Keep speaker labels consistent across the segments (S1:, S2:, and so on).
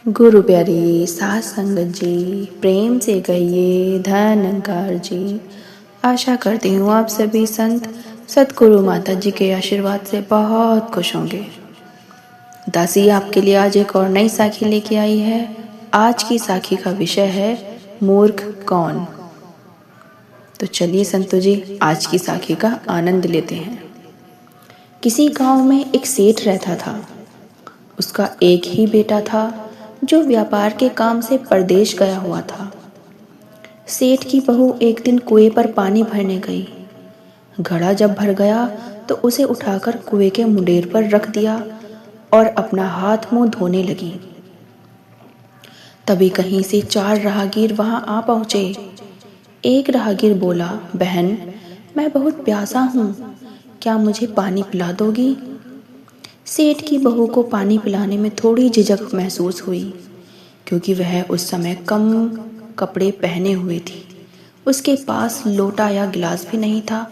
S1: गुरु प्यारी साध संगत जी, प्रेम से कहिए धनंकार जी। आशा करती हूँ आप सभी संत सतगुरु माता जी के आशीर्वाद से बहुत खुश होंगे। दासी आपके लिए आज एक और नई साखी लेके आई है। आज की साखी का विषय है मूर्ख कौन। तो चलिए संतों जी, आज की साखी का आनंद लेते हैं। किसी गांव में एक सेठ रहता था। उसका एक ही बेटा था जो व्यापार के काम से परदेश गया हुआ था। सेठ की बहू एक दिन कुएं पर पानी भरने गई। घड़ा जब भर गया तो उसे उठाकर कुएं के मुंडेर पर रख दिया और अपना हाथ मुंह धोने लगी। तभी कहीं से 4 राहगीर वहां आ पहुंचे। एक राहगीर बोला, बहन, मैं बहुत प्यासा हूं, क्या मुझे पानी पिला दोगी? सेठ की बहू को पानी पिलाने में थोड़ी झिझक महसूस हुई, क्योंकि वह उस समय कम कपड़े पहने हुए थी। उसके पास लोटा या गिलास भी नहीं था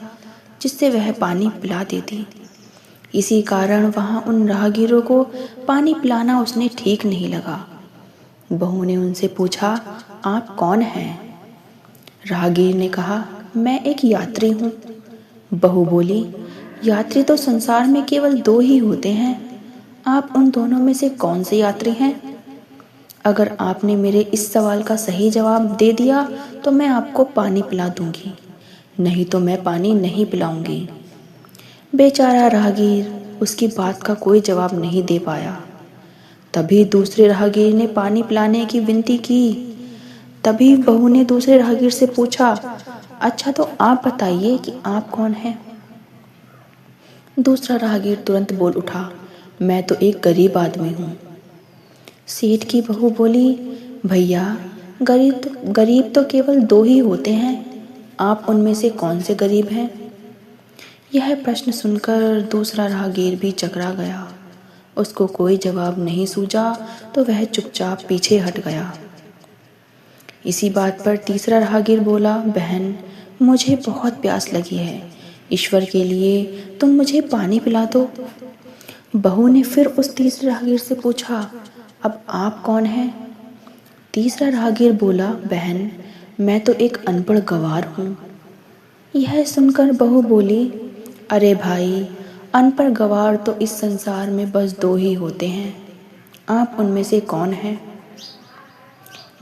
S1: जिससे वह पानी पिला देती। इसी कारण वहां उन राहगीरों को पानी पिलाना उसने ठीक नहीं लगा। बहू ने उनसे पूछा, आप कौन हैं? राहगीर ने कहा, मैं एक यात्री हूँ। बहू बोली, यात्री तो संसार में केवल 2 ही होते हैं, आप उन दोनों में से कौन से यात्री हैं? अगर आपने मेरे इस सवाल का सही जवाब दे दिया तो मैं आपको पानी पिला दूंगी, नहीं तो मैं पानी नहीं पिलाऊंगी। बेचारा राहगीर उसकी बात का कोई जवाब नहीं दे पाया। तभी दूसरे राहगीर ने पानी पिलाने की विनती की। तभी बहू ने दूसरे राहगीर से पूछा, अच्छा तो आप बताइए कि आप कौन हैं? दूसरा राहगीर तुरंत बोल उठा, मैं तो एक गरीब आदमी हूँ। सेठ की बहू बोली, भैया, गरीब तो केवल 2 ही होते हैं, आप उनमें से कौन से गरीब हैं? यह प्रश्न सुनकर दूसरा राहगीर भी चकरा गया। उसको कोई जवाब नहीं सूझा तो वह चुपचाप पीछे हट गया। इसी बात पर तीसरा राहगीर बोला, बहन, मुझे बहुत प्यास लगी है, ईश्वर के लिए तुम मुझे पानी पिला दो। बहू ने फिर उस तीसरे राहगीर से पूछा, अब आप कौन हैं? तीसरा राहगीर बोला, बहन, मैं तो एक अनपढ़ गंवार हूँ। यह सुनकर बहू बोली, अरे भाई, अनपढ़ गंवार तो इस संसार में बस 2 ही होते हैं, आप उनमें से कौन हैं?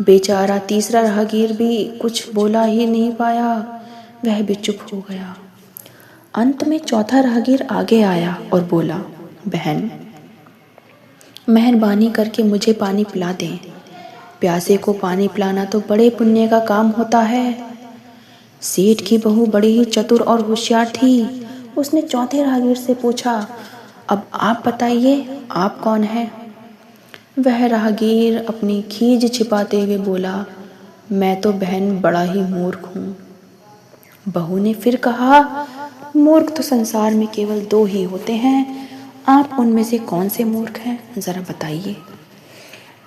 S1: बेचारा तीसरा राहगीर भी कुछ बोला ही नहीं पाया, वह भी चुप हो गया। अंत में चौथा राहगीर आगे आया और बोला, बहन, मेहरबानी करके मुझे पानी पिला दें, प्यासे को पानी पिलाना तो बड़े पुण्य का काम होता है। सेठ की बहू बड़ी ही चतुर और होशियार थी। उसने चौथे राहगीर से पूछा, अब आप बताइए, आप कौन हैं? वह राहगीर अपनी खीज छिपाते हुए बोला, मैं तो बहन बड़ा ही मूर्ख हूँ। बहू ने फिर कहा, मूर्ख तो संसार में केवल 2 ही होते हैं, आप उनमें से कौन से मूर्ख हैं, जरा बताइए।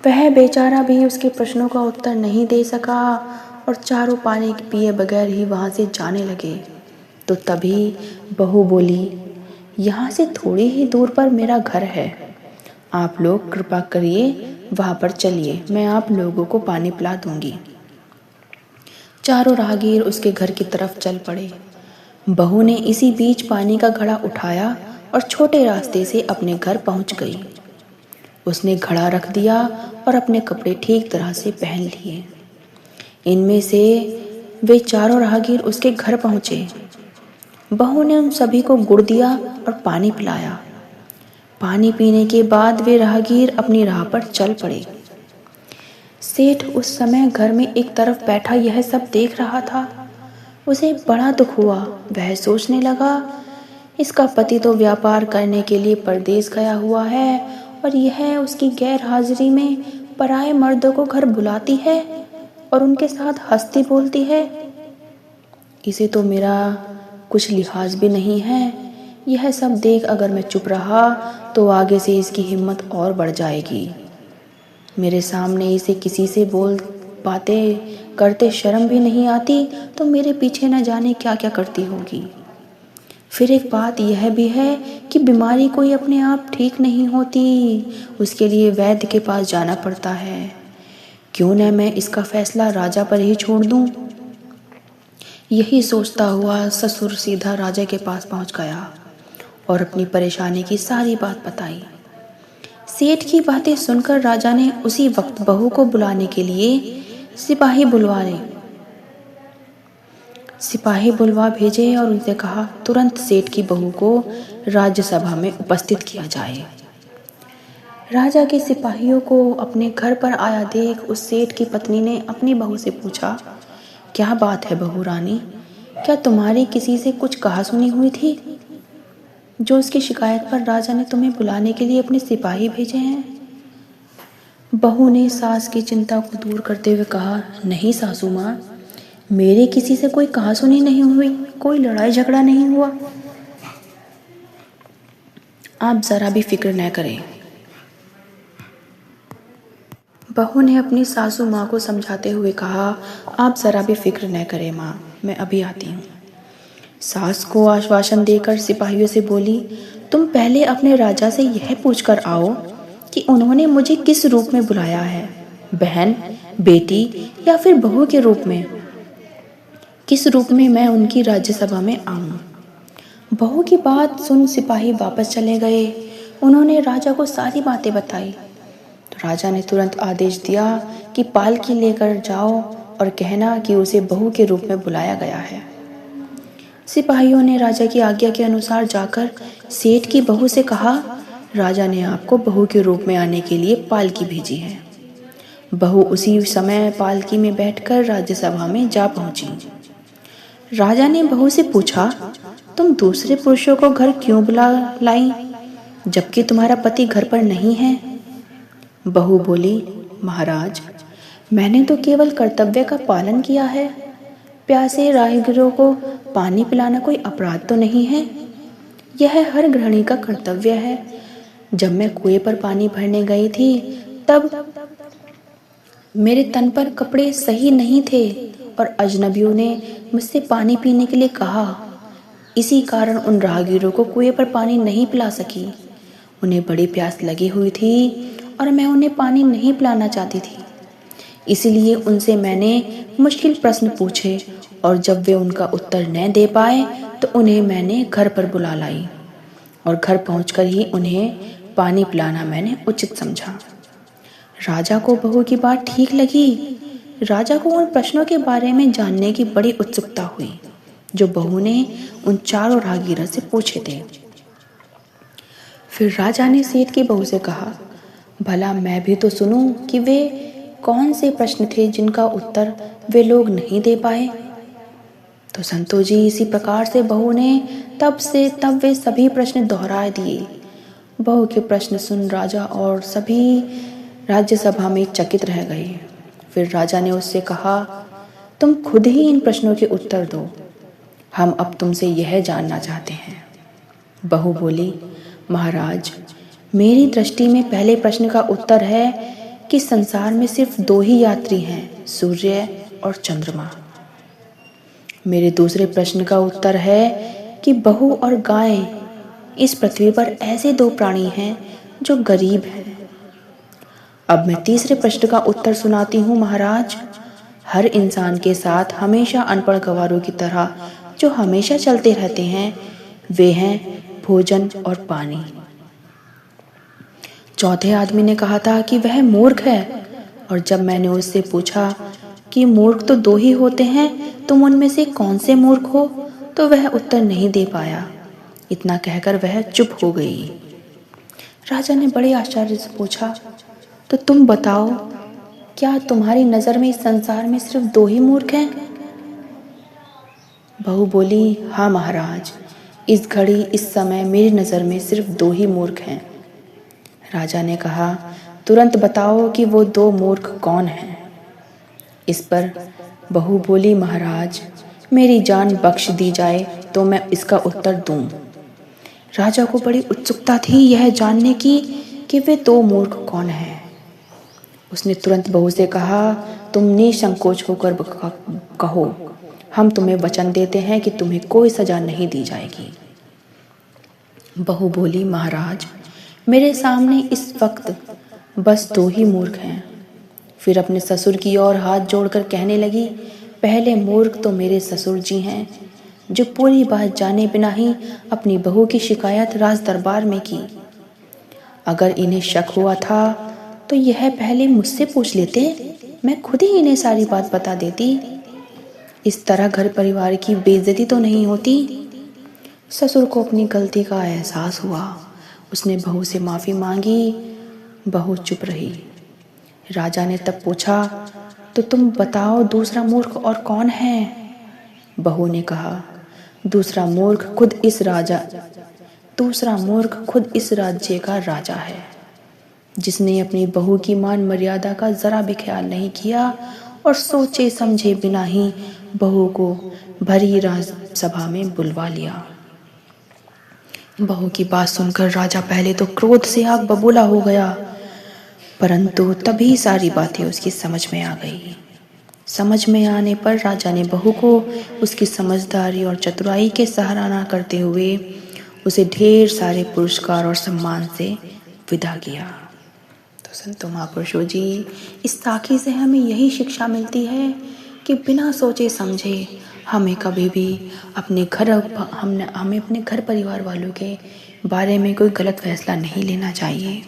S1: वह बेचारा भी उसके प्रश्नों का उत्तर नहीं दे सका और चारों पानी पिए बगैर ही वहां से जाने लगे। तो तभी बहू बोली, यहाँ से थोड़ी ही दूर पर मेरा घर है, आप लोग कृपा करिए वहां पर चलिए, मैं आप लोगों को पानी पिला दूंगी। चारों राहगीर उसके घर की तरफ चल पड़े। बहू ने इसी बीच पानी का घड़ा उठाया और छोटे रास्ते से अपने घर पहुंच गई। उसने घड़ा रख दिया और अपने कपड़े ठीक तरह से पहन लिए। इनमें से वे चारों राहगीर उसके घर पहुंचे। बहू ने उन सभी को गुड़ दिया और पानी पिलाया। पानी पीने के बाद वे राहगीर अपनी राह पर चल पड़े। सेठ उस समय घर में एक तरफ बैठा यह सब देख रहा था। उसे बड़ा दुख हुआ। वह सोचने लगा, इसका पति तो व्यापार करने के लिए परदेश गया हुआ है और यह उसकी गैर हाजिरी में पराए मर्दों को घर बुलाती है और उनके साथ हंसती बोलती है। इसे तो मेरा कुछ लिहाज भी नहीं है। यह सब देख अगर मैं चुप रहा तो आगे से इसकी हिम्मत और बढ़ जाएगी। मेरे सामने इसे किसी से बोल बातें करते शर्म भी नहीं आती तो मेरे पीछे न जाने क्या क्या करती होगी। फिर एक बात यह भी है कि बीमारी कोई अपने आप ठीक नहीं होती, उसके लिए वैद्य के पास जाना पड़ता है। क्यों न मैं इसका फैसला राजा पर ही छोड़ दूं। यही सोचता हुआ ससुर सीधा राजा के पास पहुंच गया और अपनी परेशानी की सारी बात बताई। सेठ की बातें सुनकर राजा ने उसी वक्त बहू को बुलाने के लिए सिपाही बुलवा भेजे और उनसे कहा तुरंत सेठ की बहू को राज्यसभा में उपस्थित किया जाए। राजा के सिपाहियों को अपने घर पर आया देख उस सेठ की पत्नी ने अपनी बहू से पूछा, क्या बात है बहू रानी, क्या तुम्हारी किसी से कुछ कहा सुनी हुई थी जो उसकी शिकायत पर राजा ने तुम्हें बुलाने के लिए अपने सिपाही भेजे हैं? बहू ने सास की चिंता को दूर करते हुए कहा, नहीं सासू माँ, मेरे किसी से कोई कहा सुनी नहीं हुई, कोई लड़ाई झगड़ा नहीं हुआ। आप जरा भी फिक्र न करें। बहू ने अपनी सासू माँ को समझाते हुए कहा, आप जरा भी फिक्र न करें माँ, मैं अभी आती हूँ। सास को आश्वासन देकर सिपाहियों से बोली, तुम पहले अपने राजा से यह पूछकर आओ कि उन्होंने मुझे किस रूप में बुलाया है, बहन, बेटी या फिर बहू के रूप में, किस रूप में मैं उनकी राज्यसभा में आऊं। बहू की बात सुन सिपाही वापस चले गए। उन्होंने राजा को सारी बातें बताई तो राजा ने तुरंत आदेश दिया कि पालकी लेकर जाओ और कहना कि उसे बहू के रूप में बुलाया गया है। सिपाहियों ने राजा की आज्ञा के अनुसार जाकर सेठ की बहू से कहा, राजा ने आपको बहू के रूप में आने के लिए पालकी भेजी है। बहू उसी समय पालकी में बैठकर राज्यसभा में जा पहुंची। राजा ने बहू से पूछा, तुम दूसरे पुरुषों को घर क्यों बुला लाई जबकि तुम्हारा पति घर पर नहीं है? बहू बोली, महाराज, मैंने तो केवल कर्तव्य का पालन किया है। प्यासे राहगीरों को पानी पिलाना कोई अपराध तो नहीं है। यह हर गृहिणी का कर्तव्य है। जब मैं कुएं पर पानी भरने गई थी तब मेरे तन पर कपड़े सही नहीं थे और अजनबियों ने मुझसे पानी पीने के लिए कहा। इसी कारण उन राहगीरों को कुएं पर पानी नहीं पिला सकी। उन्हें बड़ी प्यास लगी हुई थी और मैं उन्हें पानी नहीं पिलाना चाहती थी। इसलिए उनसे मैंने मुश्किल प्रश्न पूछे और जब वे उनका उत्तर न दे पाए तो उन्हें मैंने घर पर बुला लाई और घर पहुंचकर ही उन्हें पानी पिलाना मैंने उचित समझा। राजा को बहू की बात ठीक लगी। राजा को उन प्रश्नों के बारे में जानने की बड़ी उत्सुकता हुई जो बहू ने उन चारों राहगीरों से पूछे थे। फिर राजा ने सेठ की बहू से कहा, भला मैं भी तो सुनूं कि वे कौन से प्रश्न थे जिनका उत्तर वे लोग नहीं दे पाए। तो संतोष जी, इसी प्रकार से बहू ने तब वे सभी प्रश्न दोहरा दिए। बहू के प्रश्न सुन राजा और सभी राज्यसभा में चकित रह गए। फिर राजा ने उससे कहा, तुम खुद ही इन प्रश्नों के उत्तर दो, हम अब तुमसे यह जानना चाहते हैं। बहू बोली, महाराज, मेरी दृष्टि में पहले प्रश्न का उत्तर है कि संसार में सिर्फ दो ही यात्री हैं, सूर्य और चंद्रमा। मेरे दूसरे प्रश्न का उत्तर है कि बहू और गाय इस पृथ्वी पर ऐसे दो प्राणी हैं जो गरीब हैं। अब मैं तीसरे प्रश्न का उत्तर सुनाती हूँ महाराज। हर इंसान के साथ हमेशा अनपढ़ गवारों की तरह जो हमेशा चलते रहते हैं, वे हैं भोजन और पानी। चौथे आदमी ने कहा था कि वह मूर्ख है और जब मैंने उससे पूछा कि मूर्ख तो दो ही होते हैं, तुम उनमें से कौन से मूर्ख हो, तो वह उत्तर नहीं दे पाया। इतना कहकर वह चुप हो गई। राजा ने बड़े आश्चर्य से पूछा, तो तुम बताओ, क्या तुम्हारी नजर में इस संसार में सिर्फ दो ही मूर्ख हैं? बहू बोली, हाँ महाराज, इस घड़ी इस समय मेरी नज़र में सिर्फ दो ही मूर्ख हैं। राजा ने कहा, तुरंत बताओ कि वो दो मूर्ख कौन हैं। इस पर बहू बोली, महाराज, मेरी जान बख्श दी जाए तो मैं इसका उत्तर दूं। राजा को बड़ी उत्सुकता थी यह जानने की कि वे दो मूर्ख कौन हैं। उसने तुरंत बहू से कहा, तुम निसंकोच होकर कहो, हम तुम्हें वचन देते हैं कि तुम्हें कोई सजा नहीं दी जाएगी। बहू बोली, महाराज मेरे सामने इस वक्त बस 2 ही मूर्ख हैं। फिर अपने ससुर की ओर हाथ जोड़कर कहने लगी, पहले मूर्ख तो मेरे ससुर जी हैं, जो पूरी बात जाने बिना ही अपनी बहू की शिकायत राज दरबार में की। अगर इन्हें शक हुआ था तो यह पहले मुझसे पूछ लेते, मैं खुद ही इन्हें सारी बात बता देती। इस तरह घर परिवार की बेइज्जती तो नहीं होती। ससुर को अपनी गलती का एहसास हुआ। उसने बहू से माफ़ी मांगी। बहू चुप रही। राजा ने तब पूछा, तो तुम बताओ दूसरा मूर्ख और कौन है? बहू ने कहा, दूसरा मूर्ख खुद इस राज्य का राजा है, जिसने अपनी बहू की मान मर्यादा का जरा भी ख्याल नहीं किया और सोचे समझे बिना ही बहू को भरी राजसभा में बुलवा लिया। बहू की बात सुनकर राजा पहले तो क्रोध से आग बबूला हो गया, परंतु तभी सारी बातें उसकी समझ में आ गई। समझ में आने पर राजा ने बहू को उसकी समझदारी और चतुराई के सराहना करते हुए उसे ढेर सारे पुरस्कार और सम्मान से विदा किया। तो संतो महापुरुषों जी, इस साखी से हमें यही शिक्षा मिलती है कि बिना सोचे समझे हमें कभी भी हमें अपने घर परिवार वालों के बारे में कोई गलत फैसला नहीं लेना चाहिए।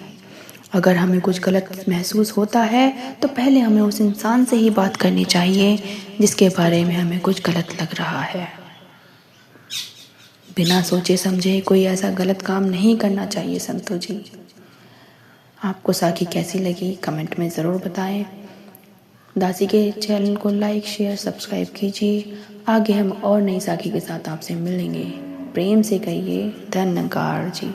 S1: अगर हमें कुछ गलत महसूस होता है तो पहले हमें उस इंसान से ही बात करनी चाहिए जिसके बारे में हमें कुछ गलत लग रहा है। बिना सोचे समझे कोई ऐसा गलत काम नहीं करना चाहिए संतो जी। आपको साखी कैसी लगी कमेंट में ज़रूर बताएं। दासी के चैनल को लाइक शेयर सब्सक्राइब कीजिए। आगे हम और नई साखी के साथ आपसे मिलेंगे। प्रेम से कहिए धन्यकार जी।